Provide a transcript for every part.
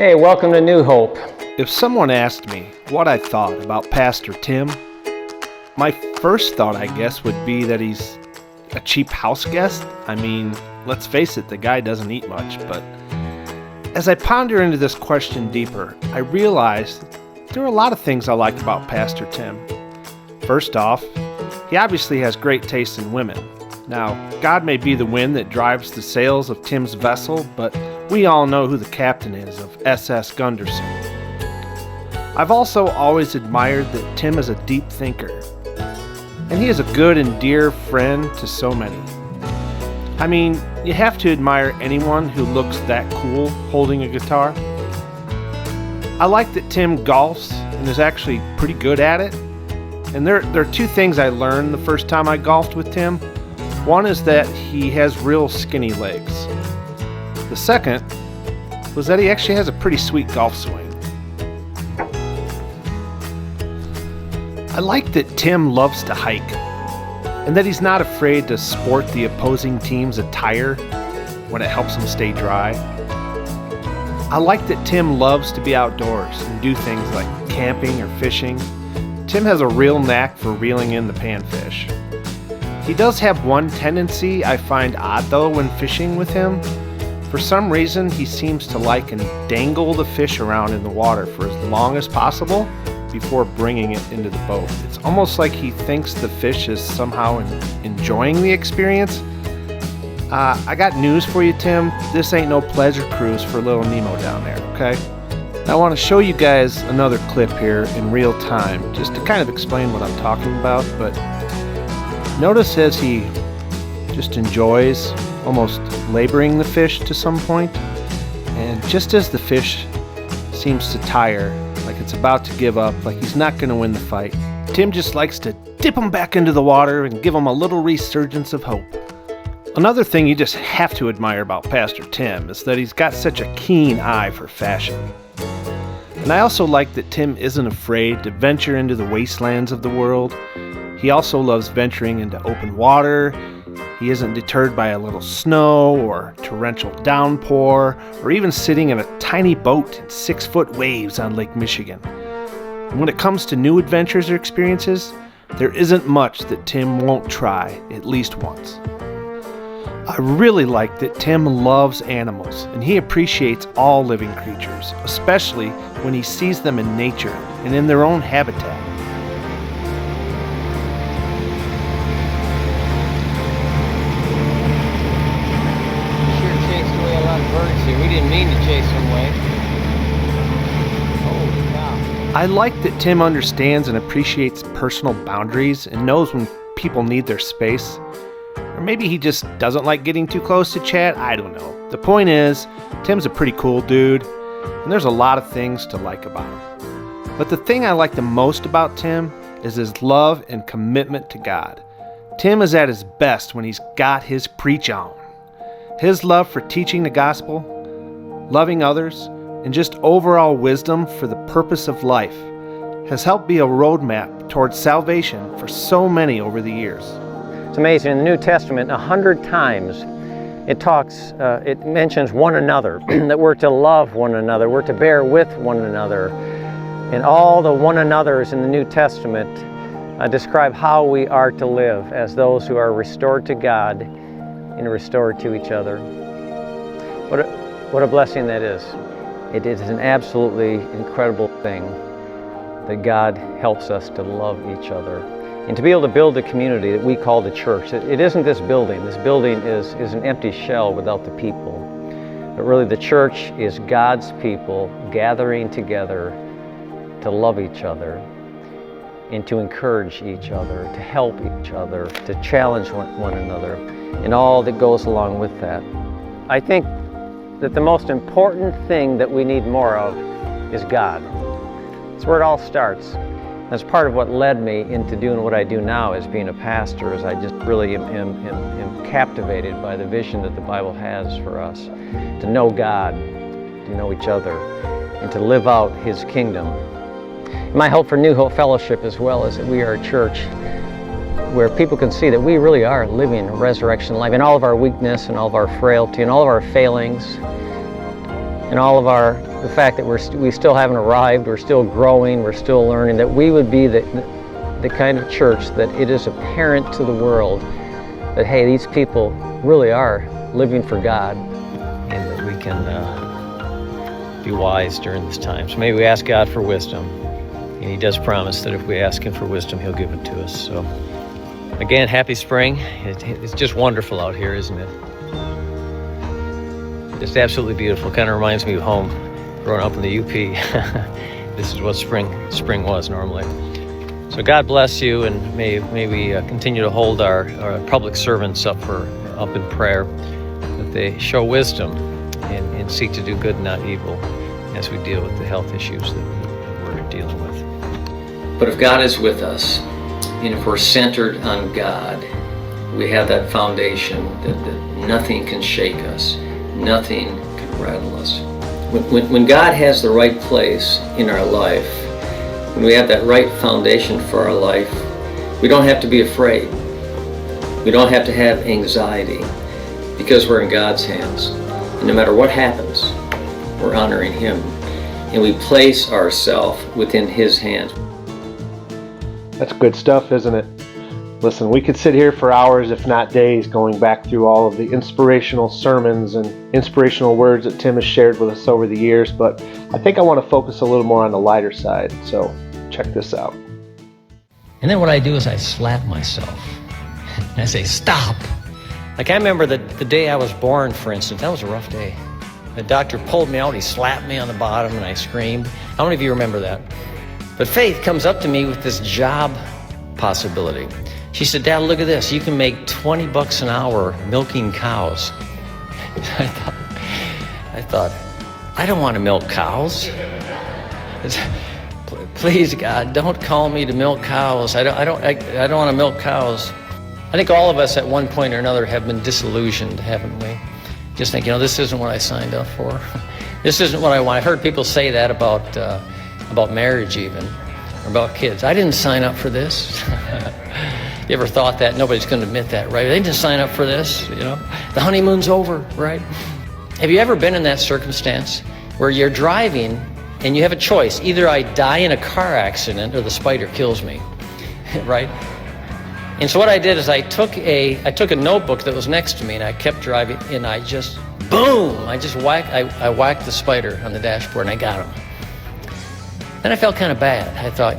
Hey, welcome to New Hope. If someone asked me what I thought about Pastor Tim, my first thought, I guess, would be that he's a cheap house guest. I mean, let's face it, the guy doesn't eat much, but as I ponder into this question deeper, I realized there are a lot of things I like about Pastor Tim. First off, he obviously has great taste in women. Now, God may be the wind that drives the sails of Tim's vessel, but we all know who the captain is of SS Gunderson. I've also always admired that Tim is a deep thinker, and he is a good and dear friend to so many. I mean, you have to admire anyone who looks that cool holding a guitar. I like that Tim golfs and is actually pretty good at it. And there are two things I learned the first time I golfed with Tim. One is that he has real skinny legs. The second was that he actually has a pretty sweet golf swing. I like that Tim loves to hike, and that he's not afraid to sport the opposing team's attire when it helps him stay dry. I like that Tim loves to be outdoors and do things like camping or fishing. Tim has a real knack for reeling in the panfish. He does have one tendency I find odd though when fishing with him. For some reason, he seems to like and dangle the fish around in the water for as long as possible before bringing it into the boat. It's almost like he thinks the fish is somehow enjoying the experience. I got news for you, Tim. This ain't no pleasure cruise for little Nemo down there, okay? Now, I want to show you guys another clip here in real time, just to kind of explain what I'm talking about, but notice as he just enjoys almost laboring the fish to some point, and just as the fish seems to tire, like it's about to give up, like he's not going to win the fight, Tim just likes to dip him back into the water and give him a little resurgence of hope. Another thing you just have to admire about Pastor Tim is that he's got such a keen eye for fashion. And I also like that Tim isn't afraid to venture into the wastelands of the world. He also loves venturing into open water. He isn't deterred by a little snow or torrential downpour, or even sitting in a tiny boat in 6-foot waves on Lake Michigan. And when it comes to new adventures or experiences, there isn't much that Tim won't try at least once. I really like that Tim loves animals, and he appreciates all living creatures, especially when he sees them in nature and in their own habitat. We didn't mean to chase them away. Holy cow. I like that Tim understands and appreciates personal boundaries and knows when people need their space. Or maybe he just doesn't like getting too close to chat. I don't know. The point is, Tim's a pretty cool dude, and there's a lot of things to like about him. But the thing I like the most about Tim is his love and commitment to God. Tim is at his best when he's got his preach on. His love for teaching the gospel, loving others, and just overall wisdom for the purpose of life has helped be a roadmap towards salvation for so many over the years. It's amazing. In the New Testament, 100 times it mentions one another, that we're to love one another, we're to bear with one another. And all the one another's in the New Testament describe how we are to live as those who are restored to God and restored to each other. What a blessing that is. It is an absolutely incredible thing that God helps us to love each other and to be able to build a community that we call the church. It isn't this building. This building is an empty shell without the people. But really the church is God's people gathering together to love each other and to encourage each other, to help each other, to challenge one another, and all that goes along with that. I think that the most important thing that we need more of is God. It's where it all starts. That's part of what led me into doing what I do now as being a pastor, is I just really am captivated by the vision that the Bible has for us, to know God, to know each other, and to live out His kingdom. My hope for New Hope Fellowship as well is that we are a church where people can see that we really are living resurrection life in all of our weakness and all of our frailty and all of our failings. and all of the fact that we still haven't arrived, we're still growing, we're still learning, that we would be the kind of church that it is apparent to the world that, hey, these people really are living for God, and that we can be wise during this time. So maybe we ask God for wisdom, and He does promise that if we ask Him for wisdom, He'll give it to us. So again, happy spring. It's just wonderful out here, isn't it? Just absolutely beautiful. Kind of reminds me of home, growing up in the UP. This is what spring was normally. So God bless you, and may we continue to hold our public servants up in prayer, that they show wisdom and seek to do good, not evil, as we deal with the health issues that we're dealing with. But if God is with us, and if we're centered on God, we have that foundation that nothing can shake us, nothing can rattle us. When God has the right place in our life, when we have that right foundation for our life, we don't have to be afraid. We don't have to have anxiety, because we're in God's hands. And no matter what happens, we're honoring Him, and we place ourselves within His hands. That's good stuff, isn't it? Listen, we could sit here for hours, if not days, going back through all of the inspirational sermons and inspirational words that Tim has shared with us over the years, but I think I want to focus a little more on the lighter side, so check this out. And then what I do is I slap myself. And I say, stop! Like, I remember the day I was born, for instance. That was a rough day. The doctor pulled me out, he slapped me on the bottom, and I screamed. How many of you remember that? But Faith comes up to me with this job possibility. She said, Dad, look at this. You can make $20 an hour milking cows. I thought, I don't want to milk cows. Please, God, don't call me to milk cows. I don't want to milk cows. I think all of us at one point or another have been disillusioned, haven't we? Just think, this isn't what I signed up for. This isn't what I want. I've heard people say that about marriage even, or about kids. I didn't sign up for this. You ever thought that? Nobody's going to admit that, right? They didn't sign up for this, The honeymoon's over, right? Have you ever been in that circumstance where you're driving and you have a choice? Either I die in a car accident or the spider kills me, right? And so what I did is I took a notebook that was next to me, and I kept driving, and I just, boom! I whacked the spider on the dashboard, and I got him. Then I felt kind of bad. I thought,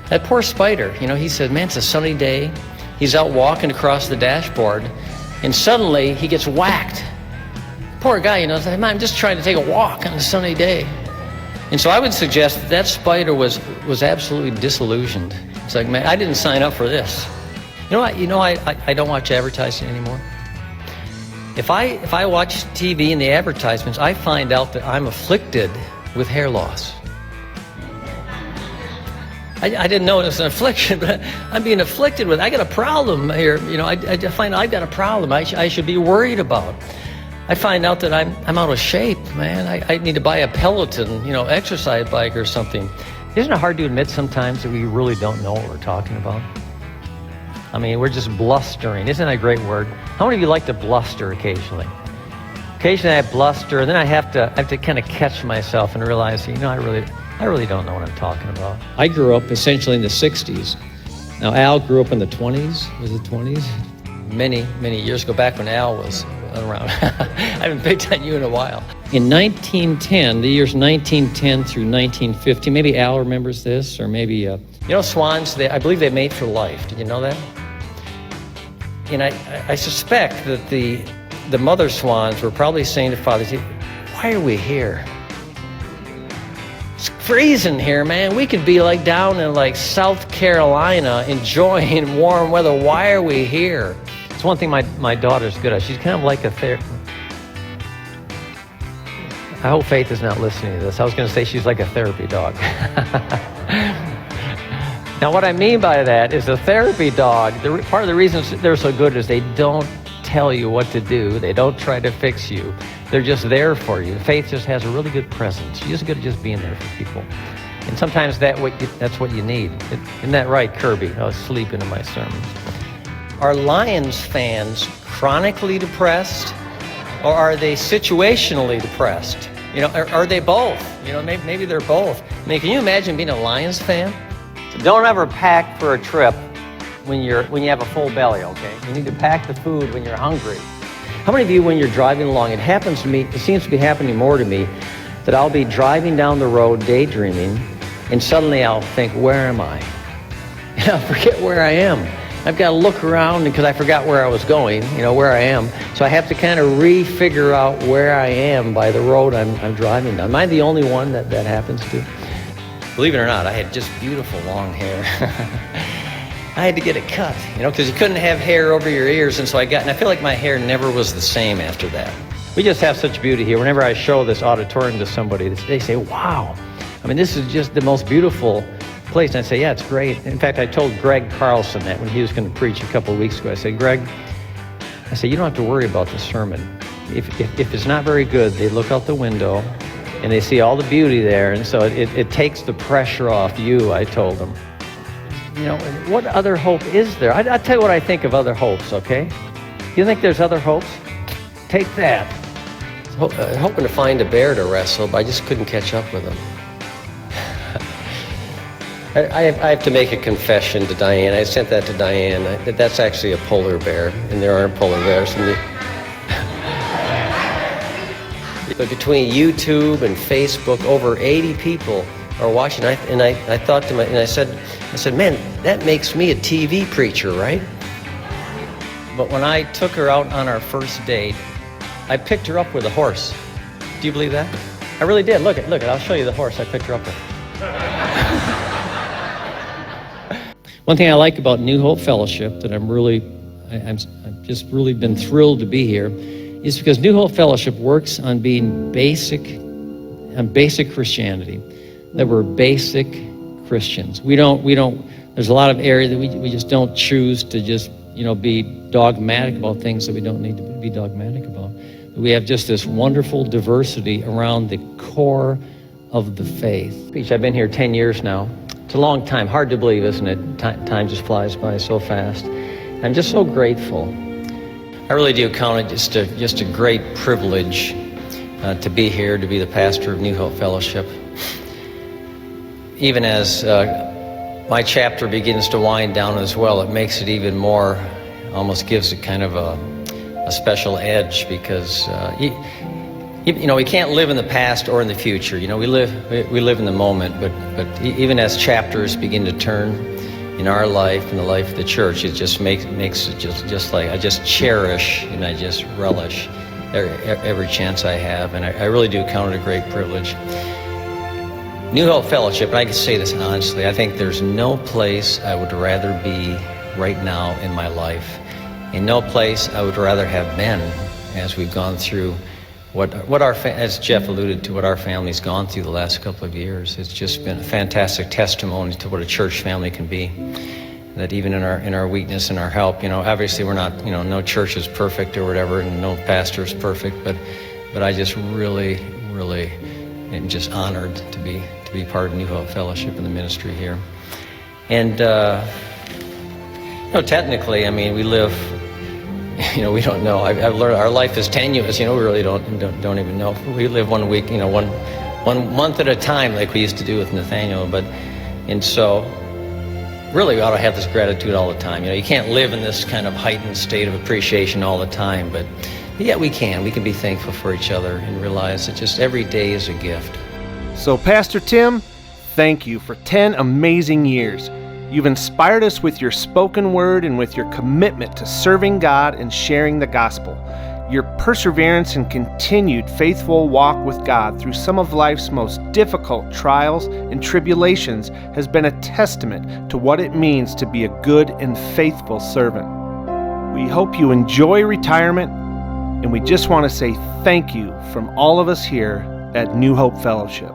that poor spider, he said, man, it's a sunny day. He's out walking across the dashboard, and suddenly he gets whacked. Poor guy, I'm just trying to take a walk on a sunny day. And so I would suggest that spider was absolutely disillusioned. It's like, man, I didn't sign up for this. I don't watch advertising anymore. If I watch TV and the advertisements, I find out that I'm afflicted with hair loss. I didn't know it was an affliction, but I'm being afflicted with. I got a problem here. I find I've got a problem I should be worried about. I find out that I'm out of shape, man. I need to buy a Peloton, exercise bike or something. Isn't it hard to admit sometimes that we really don't know what we're talking about? I mean, we're just blustering. Isn't that a great word? How many of you like to bluster occasionally? Occasionally I bluster, and then I have to kind of catch myself and realize, I really don't know what I'm talking about. I grew up essentially in the 60s. Now, Al grew up in the 20s. Was it 20s? Many, many years ago, back when Al was around. I haven't picked on you in a while. In 1910, the years 1910 through 1950, maybe Al remembers this, or maybe, swans, I believe they mate for life. Did you know that? And I suspect that the mother swans were probably saying to fathers, why are we here? It's freezing here, man. We could be down in South Carolina enjoying warm weather. Why are we here? It's one thing my daughter's good at. She's kind of like a therapist. I hope Faith is not listening to this. I was going to say she's like a therapy dog. Now, what I mean by that is a therapy dog, part of the reason they're so good is they don't tell you what to do. They don't try to fix you. They're just there for you. Faith just has a really good presence. She's good at just being there for people. And sometimes that's what you need. Isn't that right, Kirby? I was sleeping in my sermons. Are Lions fans chronically depressed, or are they situationally depressed? You know, or they both? You know, maybe they're both. I mean, can you imagine being a Lions fan? So don't ever pack for a trip when you have a full belly, okay? You need to pack the food when you're hungry. How many of you, when you're driving along, it happens to me, it seems to be happening more to me, that I'll be driving down the road daydreaming, and suddenly I'll think, where am I? And I'll forget where I am. I've got to look around because I forgot where I was going, you know, where I am. So I have to kind of re-figure out where I am by the road I'm driving down. Am I the only one that happens to? Believe it or not, I had just beautiful long hair. I had to get it cut, you know, because you couldn't have hair over your ears, and I feel like my hair never was the same after that. We just have such beauty here. Whenever I show this auditorium to somebody, they say, wow, I mean, this is just the most beautiful place. And I say, yeah, it's great. In fact, I told Greg Carlson that when he was going to preach a couple of weeks ago. I said, Greg, you don't have to worry about the sermon. If it's not very good, they look out the window and they see all the beauty there, and so it takes the pressure off you, I told them. You know, what other hope is there? I'll tell you what I think of other hopes, okay? You think there's other hopes? Take that. Hoping to find a bear to wrestle, but I just couldn't catch up with him. I have to make a confession to Diane. I sent that to Diane. That's actually a polar bear, and there aren't polar bears. But between YouTube and Facebook, over 80 people are watching. And I thought to I said, man, that makes me a TV preacher, right? But when I took her out on our first date, I picked her up with a horse. Do you believe that? I really did. Look it. I'll show you the horse I picked her up with. One thing I like about New Hope Fellowship that I've just really been thrilled to be here is because New Hope Fellowship works on being basic Christianity. That we're basic Christians. We don't, there's a lot of area that we just don't choose to just, you know, be dogmatic about things that we don't need to be dogmatic about. But we have just this wonderful diversity around the core of the faith. I've been here 10 years now. It's a long time. Hard to believe, isn't it? Time just flies by so fast. I'm just so grateful. I really do count it just a great privilege to be here, to be the pastor of New Hope Fellowship. Even as my chapter begins to wind down as well, it makes it even more, almost gives it kind of a special edge, because you know, we can't live in the past or in the future. You know, we live in the moment, but even as chapters begin to turn in our life, in the life of the church, it just makes it just like I just cherish and I just relish every chance I have, and I really do count it a great privilege. New Hope Fellowship, and I can say this honestly, I think there's no place I would rather be right now in my life, and no place I would rather have been as we've gone through as Jeff alluded to, what our family's gone through the last couple of years. It's just been a fantastic testimony to what a church family can be. That even in our weakness and our help, you know, obviously we're not, you know, no church is perfect or whatever, and no pastor is perfect, but I just really am just honored to be part of New Hope Fellowship and the ministry here. And you know, technically, I mean, we live. You know, we don't know. I've learned our life is tenuous. You know, we really don't even know. We live 1 week, you know, one month at a time, like we used to do with Nathaniel. And so, really, we ought to have this gratitude all the time. You know, you can't live in this kind of heightened state of appreciation all the time, but yeah, we can. We can be thankful for each other and realize that just every day is a gift. So, Pastor Tim, thank you for 10 amazing years. You've inspired us with your spoken word and with your commitment to serving God and sharing the gospel. Your perseverance and continued faithful walk with God through some of life's most difficult trials and tribulations has been a testament to what it means to be a good and faithful servant. We hope you enjoy retirement, and we just want to say thank you from all of us here at New Hope Fellowship.